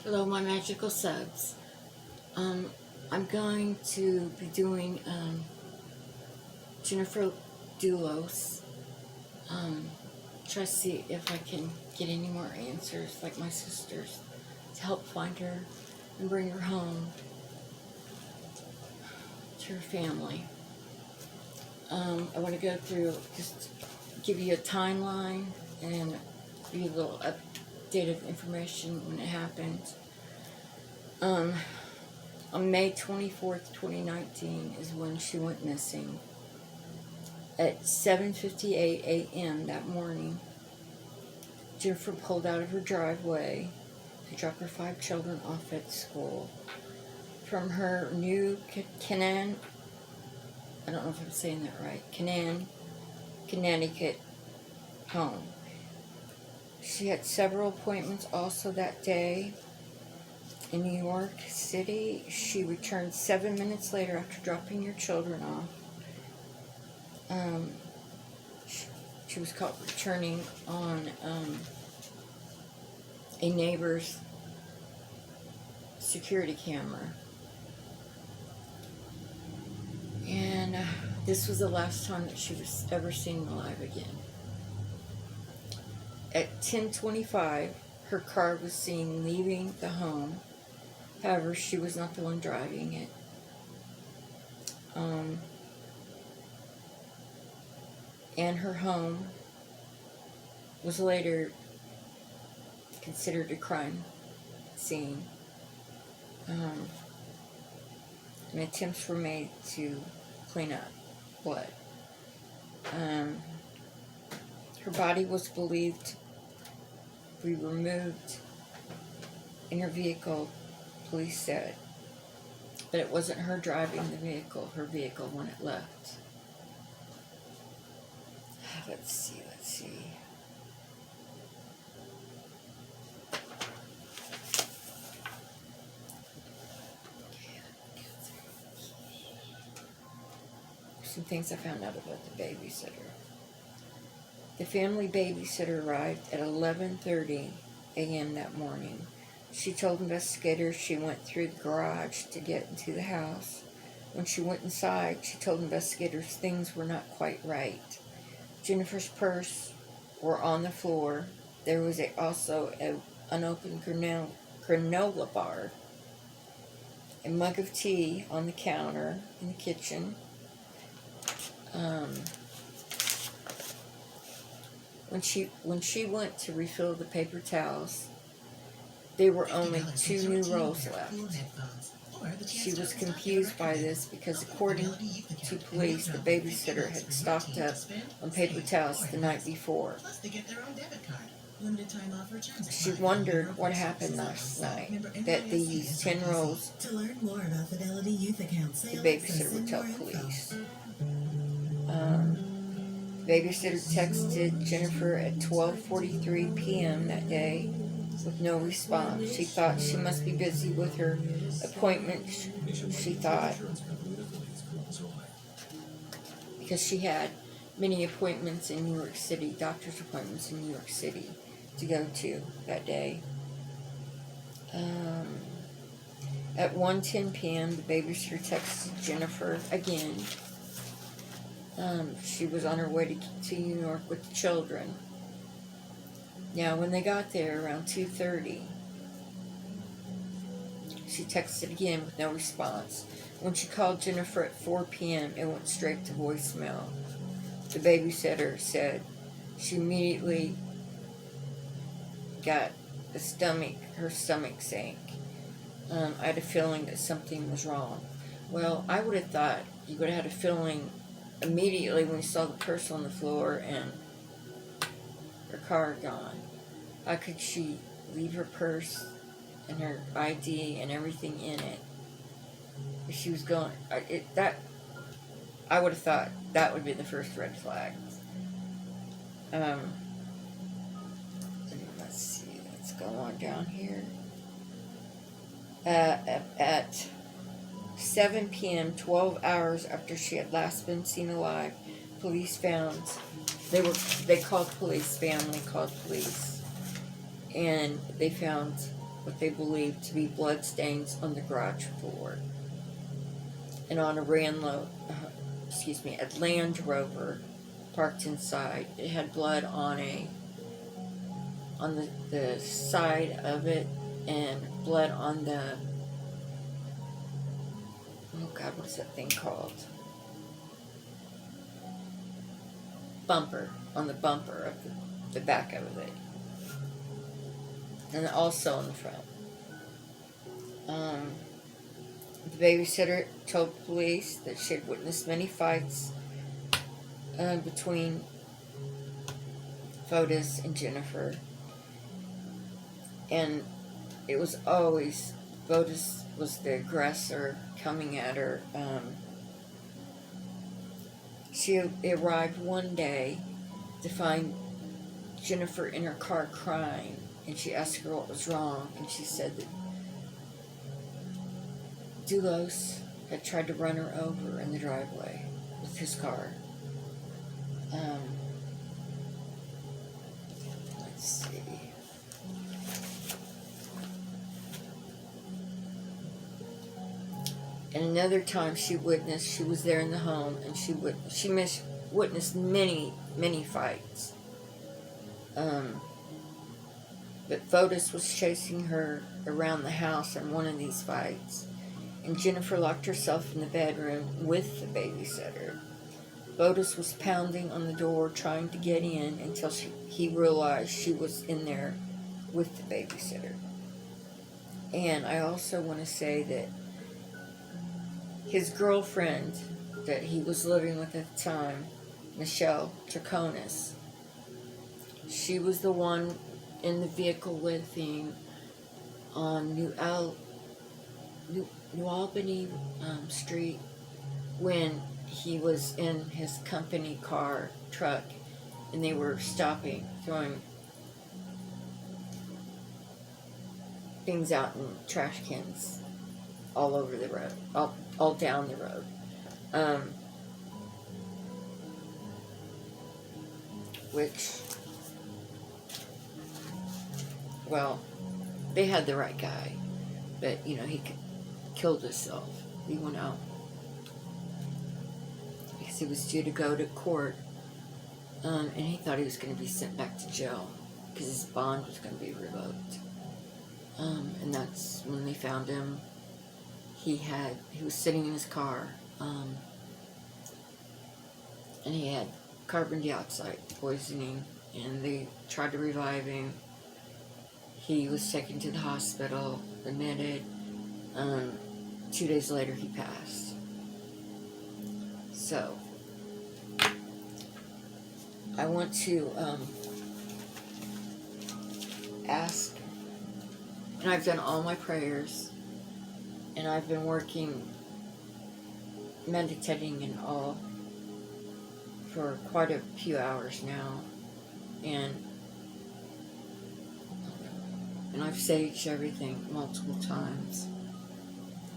Hello, my magical subs. I'm going to be doing Jennifer Dulos. Try to see if I can get any more answers, like my sister's, to help find her and bring her home to her family. I want to go through, just give you a timeline and give you a little updated information when it happened. On May 24th, 2019 is when she went missing. At 7:58 a.m. that morning, Jennifer pulled out of her driveway to drop her 5 children off at school from her new Canaan, I don't know if I'm saying that right, Connecticut home. She had several appointments also that day in New York City. She returned 7 minutes later after dropping your children off. She was caught returning on a neighbor's security camera. And this was the last time that she was ever seen alive again. At 10:25, her car was seen leaving the home. However, she was not the one driving it. And her home was later considered a crime scene. And attempts were made to clean up blood. Her body was believed to be removed in her vehicle, police said. But it wasn't her driving her vehicle when it left. Let's see. Some things I found out about the babysitter. The family babysitter arrived at 11:30 a.m. that morning. She told investigators she went through the garage to get into the house. When she went inside, she told investigators things were not quite right. Jennifer's purse were on the floor. There was also an unopened granola bar, a mug of tea on the counter in the kitchen. When she went to refill the paper towels, there were only 2 new rolls left. She was confused by this because, according to police, the babysitter had stocked up on paper towels the night before. She wondered what happened last night, that they used 10 rolls. The babysitter would tell police. The babysitter texted Jennifer at 12:43 p.m. that day with no response. She thought she must be busy with her appointment, she thought, because she had many appointments in New York City, doctor's appointments in New York City to go to that day. At 1:10 p.m., the babysitter texted Jennifer again. She was on her way to New York with the children. Now, when they got there around 2:30, she texted again with no response. When she called Jennifer at 4 p.m., it went straight to voicemail. The babysitter said she immediately got her stomach sank. I had a feeling that something was wrong. Well, I would have thought you would have had a feeling immediately when you saw the purse on the floor and her car gone. How could she leave her purse and her ID and everything in it? If she was going, I would have thought that would be the first red flag. Let's see, let's go on down here. At 7 p.m., 12 hours after she had last been seen alive, police found, they called police, family called police, and they found what they believed to be bloodstains on the garage floor and on a Land Rover parked inside. It had blood on the side of it, and blood on the, oh God, what is that thing called? Bumper, on the bumper of the back of it, and also on the front. The babysitter told police that she had witnessed many fights between Fotis and Jennifer, and it was always Fotis was the aggressor coming at her. She arrived one day to find Jennifer in her car crying, and she asked her what was wrong, and she said that Dulos had tried to run her over in the driveway with his car. Let's see. And another time she was there in the home, and she witnessed many fights. But Fotis was chasing her around the house in one of these fights, and Jennifer locked herself in the bedroom with the babysitter. Fotis was pounding on the door trying to get in until he realized she was in there with the babysitter. And I also want to say that his girlfriend that he was living with at the time, Michelle Traconis, she was the one in the vehicle with him on New Albany Street when he was in his company truck, and they were stopping, throwing things out in trash cans all over the road, all down the road. Which, well, they had the right guy, but, he killed himself. He went out because he was due to go to court, and he thought he was going to be sent back to jail because his bond was going to be revoked. And that's when they found him. He was sitting in his car, and he had carbon dioxide poisoning, and they tried to revive him. He was taken to the hospital, admitted. 2 days later, he passed. So, I want to ask, and I've done all my prayers, and I've been meditating and all for quite a few hours now, and I've saged everything multiple times,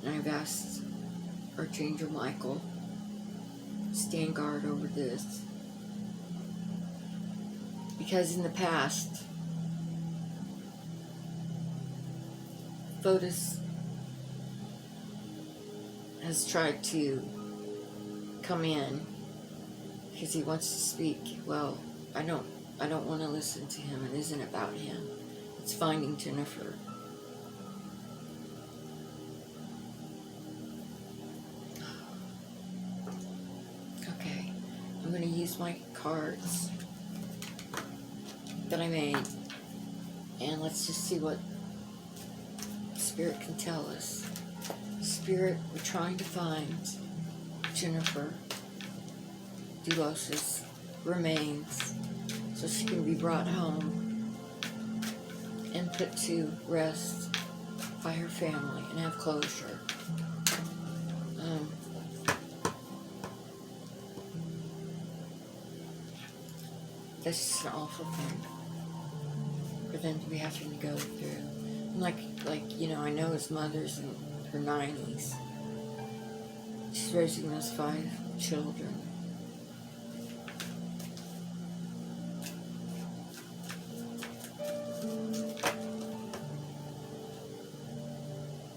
and I've asked Archangel Michael to stand guard over this, because in the past, Fotis has tried to come in because he wants to speak. Well, I don't want to listen to him. It isn't about him. It's finding Jennifer. Okay, I'm going to use my cards that I made, and let's just see what Spirit can tell us. Spirit, we're trying to find Jennifer Dulos' remains so she can be brought home and put to rest by her family and have closure. That's just an awful thing for them to be having to go through. And like I know his mother's in her 90s. She's raising those 5 children.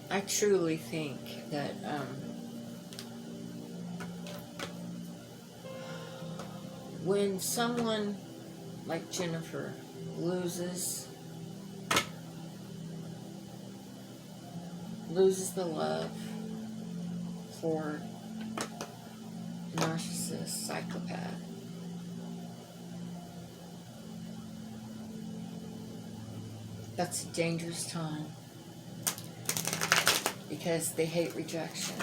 I truly think that when someone like Jennifer loses the love for a narcissist, psychopath, that's a dangerous time because they hate rejection.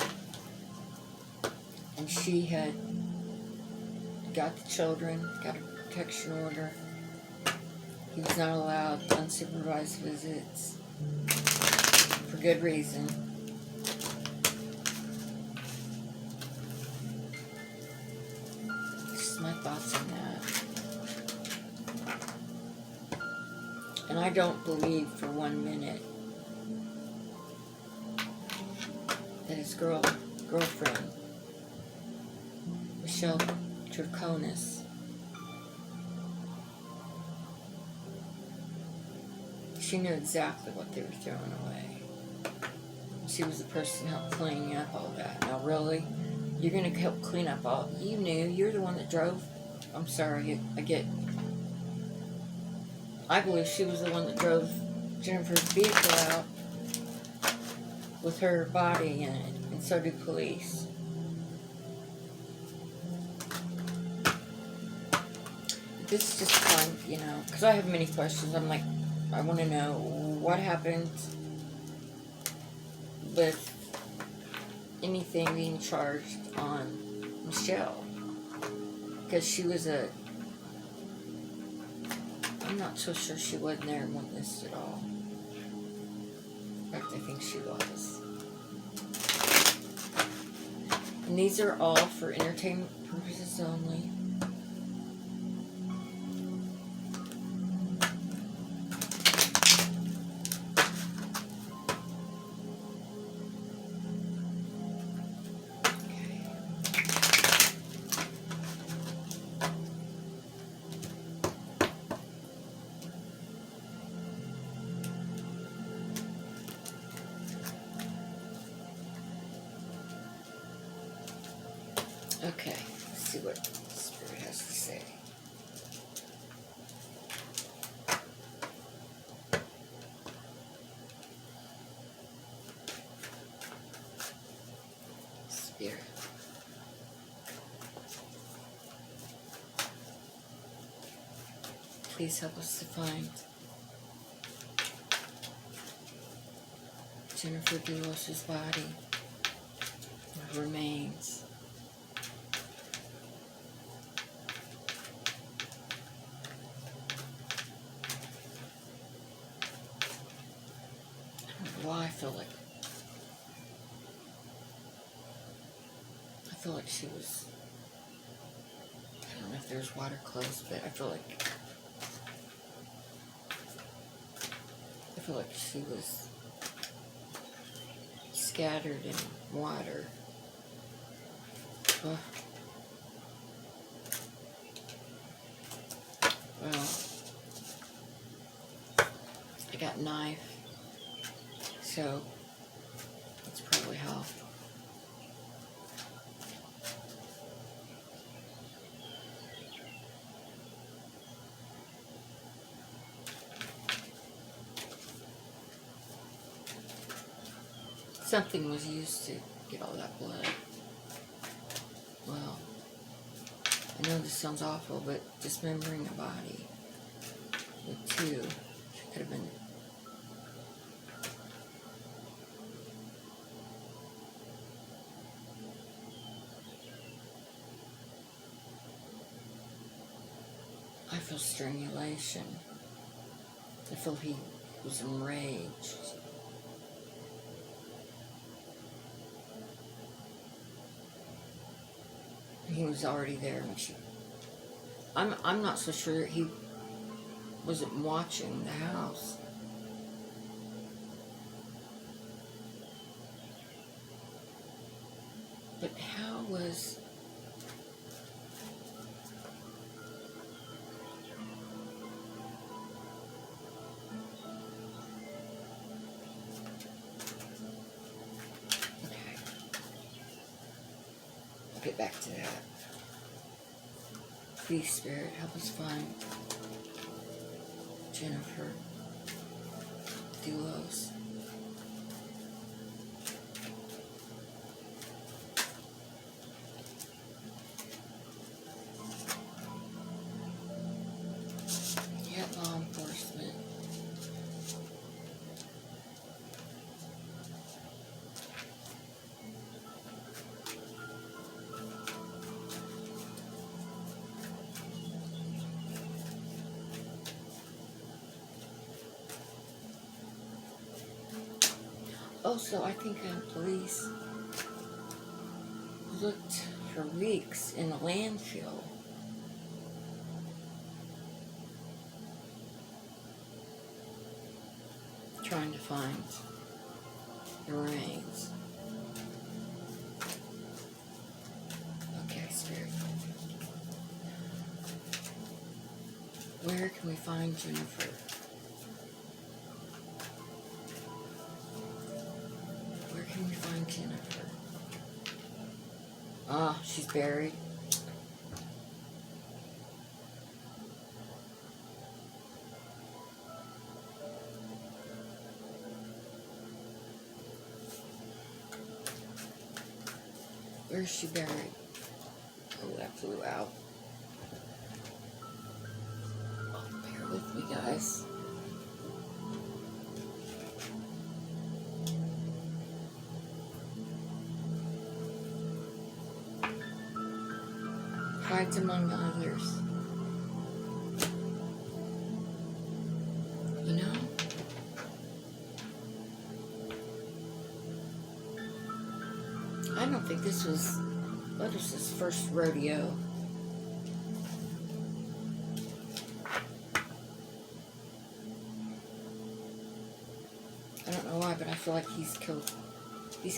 And she had got the children, got a protection order. He was not allowed unsupervised visits for good reason. Just my thoughts on that. And I don't believe for 1 minute that his girlfriend, Michelle Draconis, she knew exactly what they were throwing away. She was the person who helped clean up all that. Now really? You're going to help clean up all... You knew. You're the one that drove. I'm sorry. I believe she was the one that drove Jennifer's vehicle out with her body in it. And so do police. This is just fun, you know. Because I have many questions. I'm like, I want to know what happened with anything being charged on Michelle, because she was I'm not so sure she wasn't there and witnessed it all. In fact, I think she was. And these are all for entertainment purposes only. Okay, let's see what Spirit has to say. Spirit. Please help us to find Jennifer Dulos' body, her remains. Why I feel like she was, I don't know if there's water close, but I feel like she was scattered in water. Well, I got a knife. So, that's probably how. Something was used to get all that blood. Well, I know this sounds awful, but dismembering a body with two could have been. I feel strangulation. I feel he was enraged. He was already there when she... I'm not so sure he wasn't watching the house. But how was... get back to that. Please, Spirit, help us find Jennifer Dulos. Yet law enforcement. Also, I think police looked for weeks in a landfill. Trying to find the remains. Okay, Spirit. Where can we find Jennifer? Where can we find Jennifer? Ah, she's buried. Where's she buried? Oh, that flew out. Oh, bear with me, guys. Hides among the others. You know? I don't think this was Lotus's first rodeo. I don't know why, but I feel like he's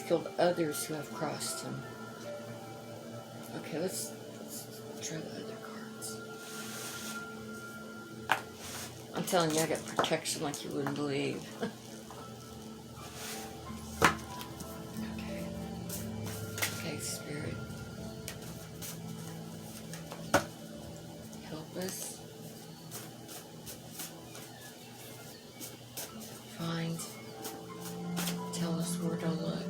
killed others who have crossed him. Okay, let's try the other cards. I'm telling you, I got protection like you wouldn't believe. Okay, Spirit. Help us find, tell us where to look.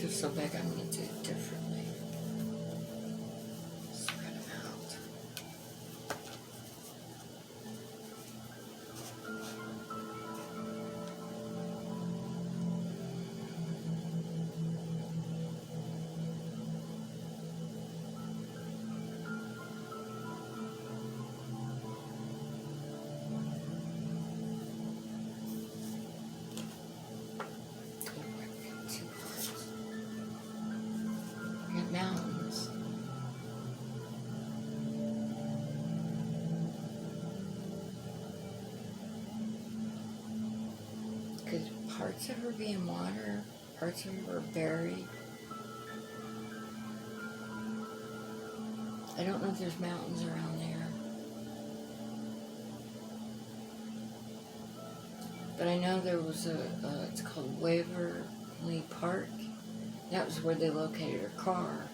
So big, I'm going to do it differently. Spread them out. Mountains. Could parts of her be in water? Parts of her are buried? I don't know if there's mountains around there. But I know there was it's called Waverly Park. That was where they located her car.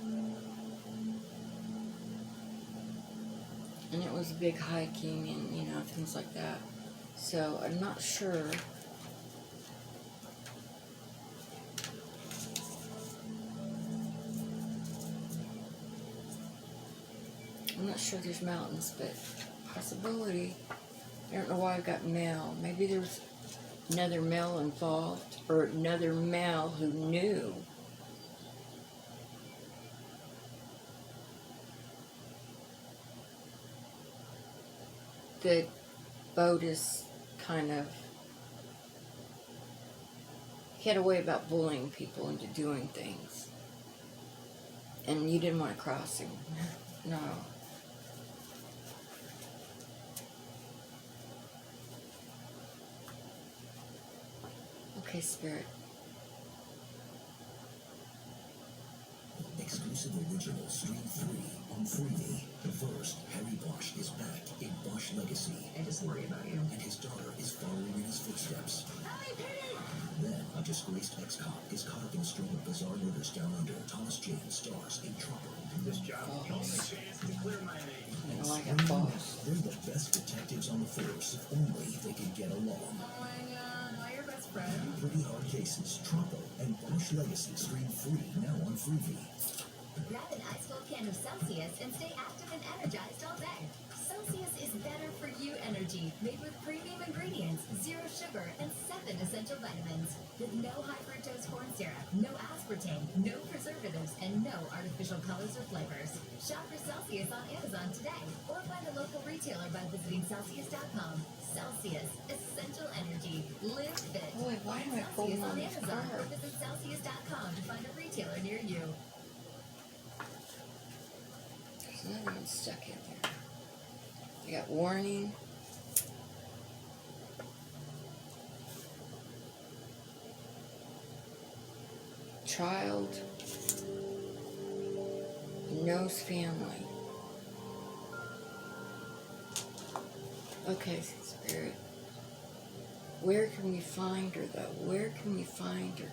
And it was big hiking and, you know, things like that. So, I'm not sure. I'm not sure there's mountains, but possibility. I don't know why I got male. Maybe there was another male involved, or another male who knew. That Botus kind of, he had a way about bullying people into doing things. And you didn't want to cross him. No. Okay, Spirit. Exclusive original Stream 3 on Freevee. First, Harry Bosch is back in Bosch Legacy. I just worry about you. And his daughter is following in his footsteps. Then, a disgraced ex-cop is caught up in a string of bizarre murders down under. Thomas Jane stars in trouble. This job, the only chance to clear my name. I like a boss. They're the best detectives on the force, if only they could get along. Oh my god, not your best friend. Pretty Hard Cases, Trouble, and Bosch Legacy Stream 3 now on Freevee. Grab an ice-cold can of Celsius and stay active and energized all day. Celsius is better for you energy, made with premium ingredients, zero sugar, and 7 essential vitamins. With no high fructose corn syrup, no aspartame, no preservatives, and no artificial colors or flavors. Shop for Celsius on Amazon today, or find a local retailer by visiting Celsius.com. Celsius, essential energy. Live fit. Boy, why am I Celsius holding on on this Amazon, car? or visit Celsius.com to find a retailer near you. There's another one stuck in there. You got warning. Child. Knows family. Okay, Spirit. Where can we find her, though? Where can we find her?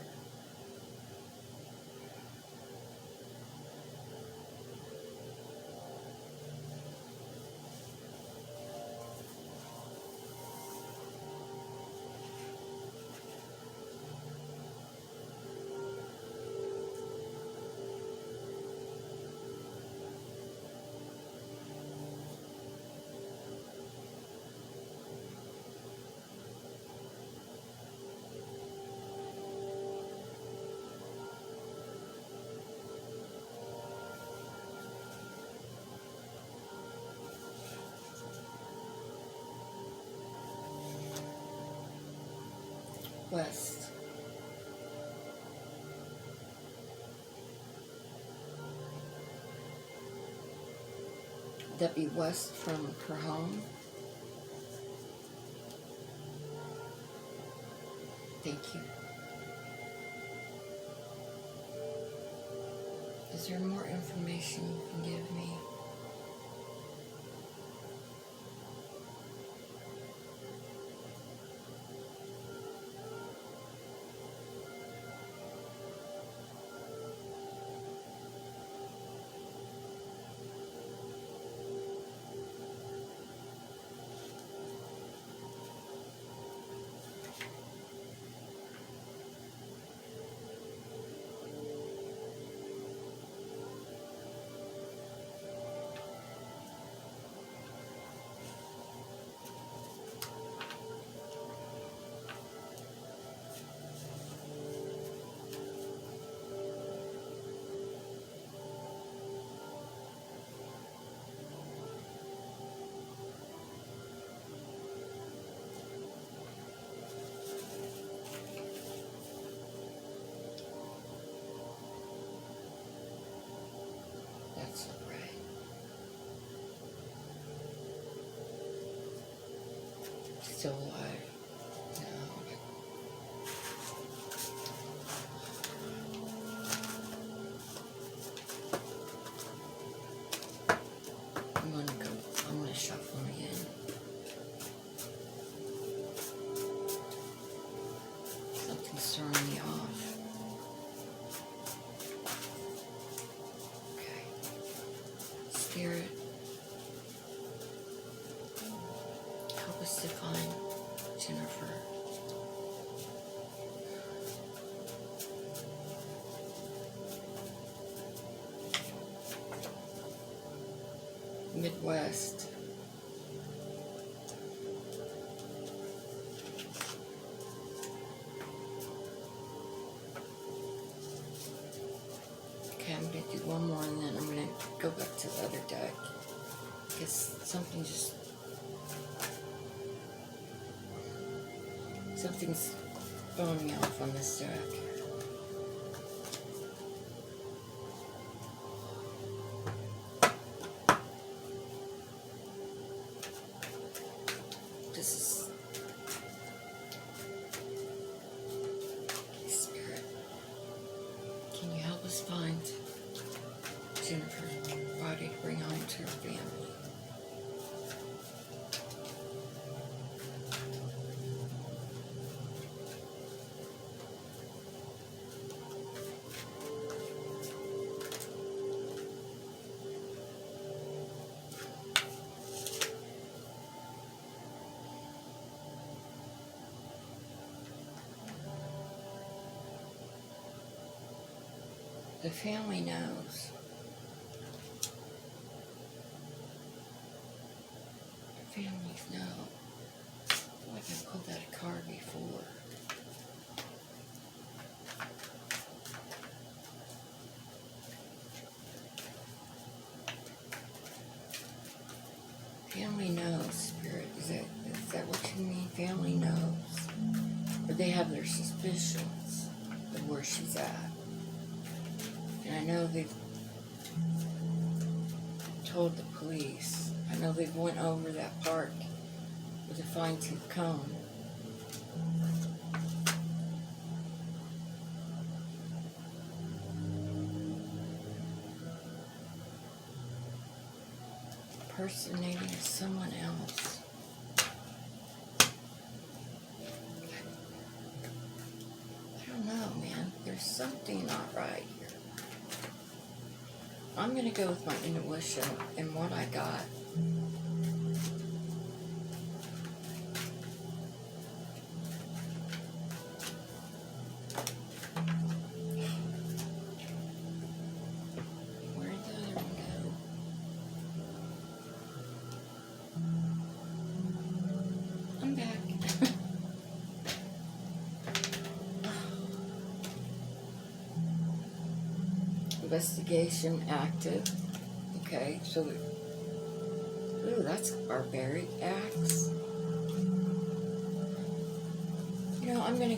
West. Would that be west from her home? Thank you. Is there more information you can give me? That's not right. Still alive. No. I'm gonna shuffle them again. Something's throwing me off. Okay. Spirit, help us to find Jennifer. Midwest. Okay, I'm going to do one more and then I'm going to go back to the other deck. Because something's throwing me off on this deck. This is us find Jennifer's body to bring home to her family. The family knows. The families know. I feel like I've pulled out a card before. Family knows, Spirit. Is that what you mean? Family knows. Or they have their suspicions of where she's at. And I know they've told the police. I know they've went over that part with a fine-tooth comb. Impersonating someone else. I don't know, man. There's something not right here. I'm going to go with my intuition and what I got. Where did the other one go? I'm back. Investigation active. Okay, so ooh, that's barbaric acts. You know, I'm gonna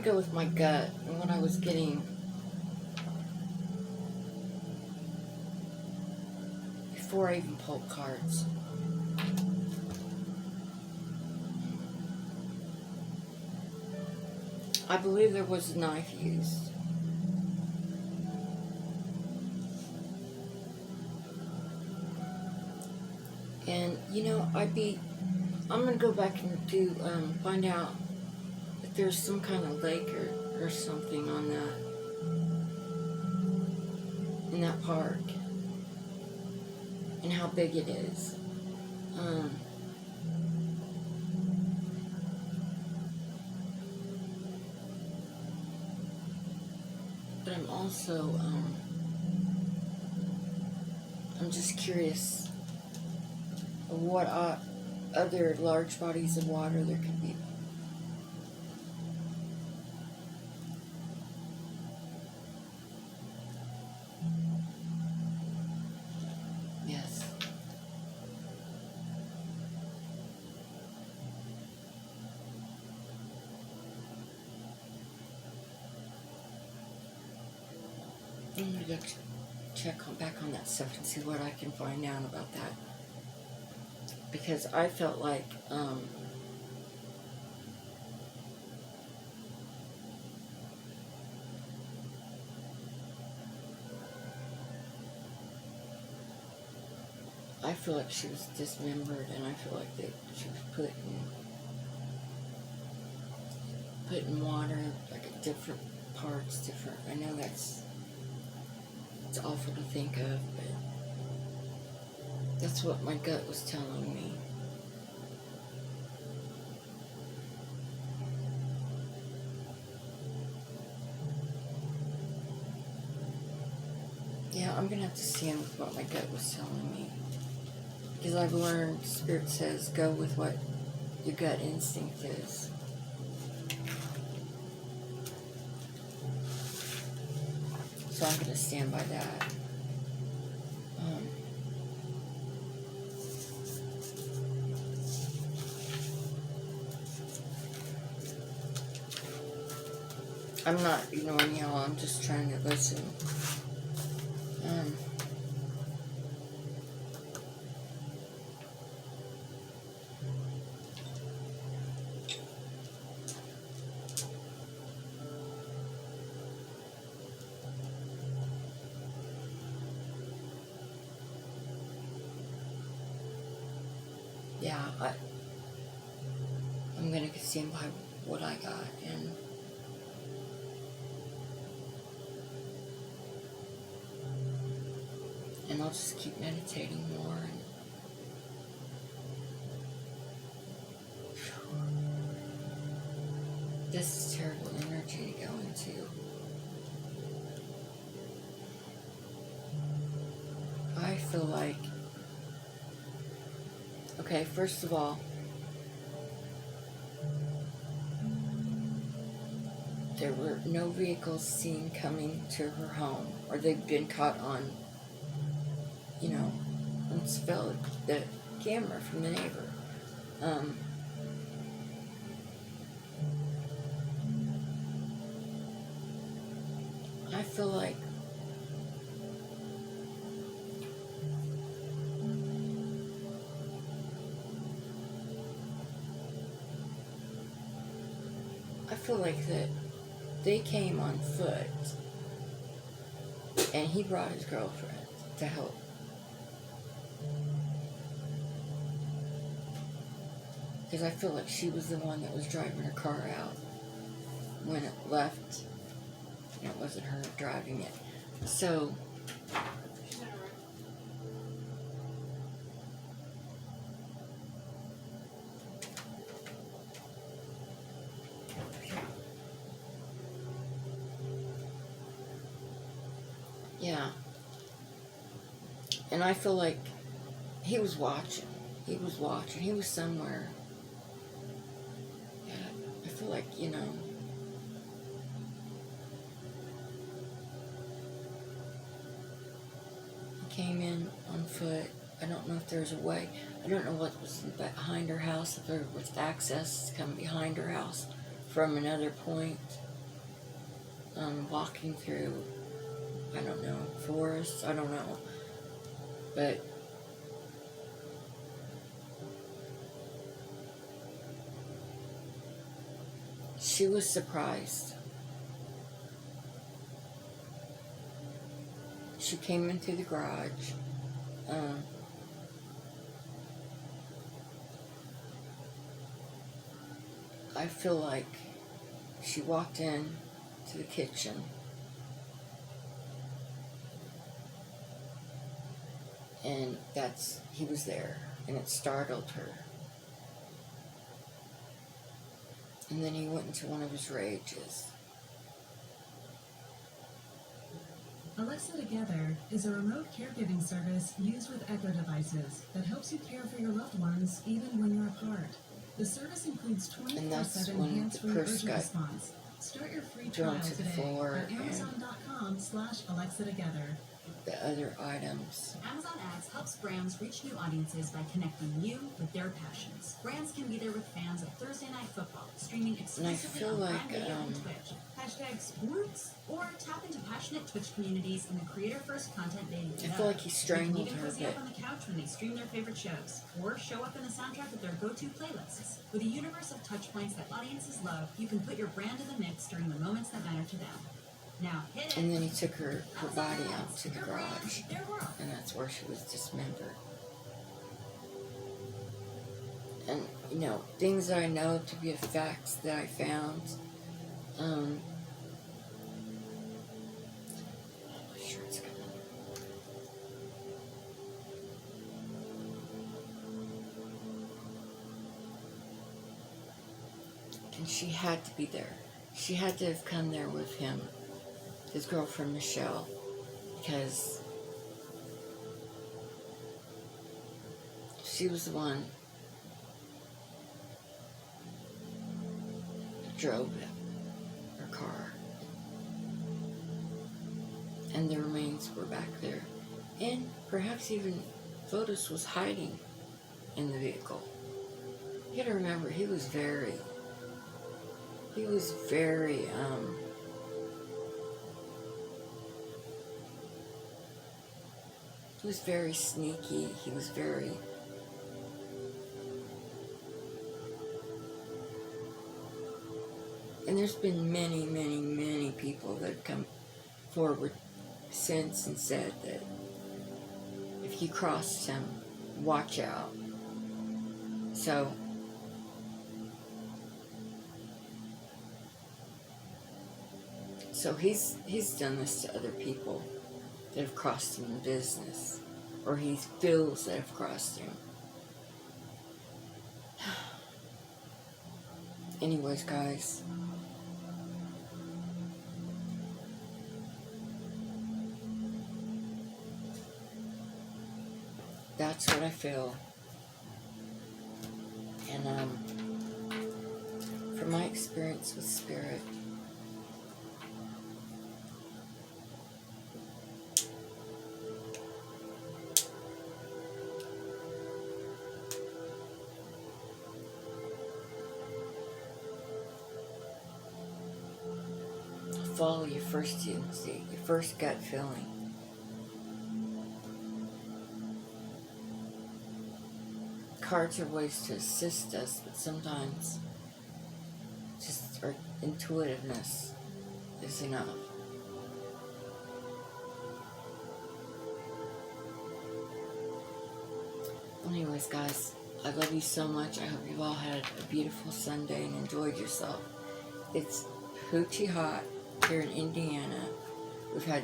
go with my gut and what I was getting before I even pulled cards. I believe there was a knife used. And, you know, I'm going to go back and find out if there's some kind of lake or something on in that park. And how big it is. But I'm also, I'm just curious of what other large bodies of water there could be. Yes. I'm gonna go check back on that stuff and see what I can find out about that. Because I felt like, I feel like she was dismembered, and I feel like that she was put in water, like at different parts, different. I know it's awful to think of, but that's what my gut was telling me. Yeah, I'm gonna have to stand with what my gut was telling me. Because I've learned, Spirit says, go with what your gut instinct is. So I'm gonna stand by that. I'm not ignoring y'all, I'm just trying to listen. yeah, I'm gonna stand by what I got, and I'll just keep meditating more. And this is terrible energy to go into. I feel like, okay, first of all, there were no vehicles seen coming to her home, or they've been caught on, on the camera from the neighbor. I feel like that they came on foot, and he brought his girlfriend to help. Because I feel like she was the one that was driving her car out when it left, and it wasn't her driving it. So, yeah. And I feel like he was watching. He was somewhere. Yeah, I feel like, he came in on foot. I don't know if there's a way. I don't know what was behind her house, if there was access to come behind her house from another point. Walking through, I don't know, forest, I don't know. But she was surprised. She came into the garage. I feel like she walked in to the kitchen, and he was there, and it startled her. And then he went into one of his rages. Alexa Together is a remote caregiving service used with Echo devices that helps you care for your loved ones even when you're apart. The service includes 24/7 hands-free urgent response. Start your free trial today at Amazon.com/Alexa Together. The other items. Amazon Ads helps brands reach new audiences by connecting you with their passions. Brands can be there with fans of Thursday Night Football, streaming exclusively on Prime Video and Twitch. #sports, or tap into passionate Twitch communities in the creator-first content they love. I feel like he strangled They can even her, cozy up on the couch when they stream their favorite shows, or show up in the soundtrack of their go-to playlists. With a universe of touch points that audiences love, you can put your brand in the mix during the moments that matter to them. Now hit it. And then he took her body out to the garage, and that's where she was dismembered. And, things that I know to be facts that I found, my shirt's gone. And she had to be there. She had to have come there with him, his girlfriend Michelle, because she was the one that drove her car, and the remains were back there, and perhaps even Fotis was hiding in the vehicle. You gotta remember, he was very sneaky. He was very, and there's been many people that have come forward since and said that if you crossed him, watch out. So he's done this to other people that have crossed him in business, or he feels that have crossed him. Anyways, guys, that's what I feel. And from my experience with spirit, follow your first instinct, your first gut feeling. Cards are ways to assist us, but sometimes just our intuitiveness is enough. Anyways, guys, I love you so much. I hope you've all had a beautiful Sunday and enjoyed yourself. It's hoochie hot here in Indiana. We've had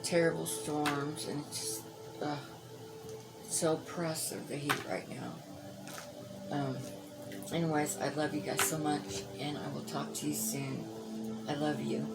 terrible storms, and it's just so oppressive, the heat right now. Anyways, I love you guys so much, and I will talk to you soon. I love you.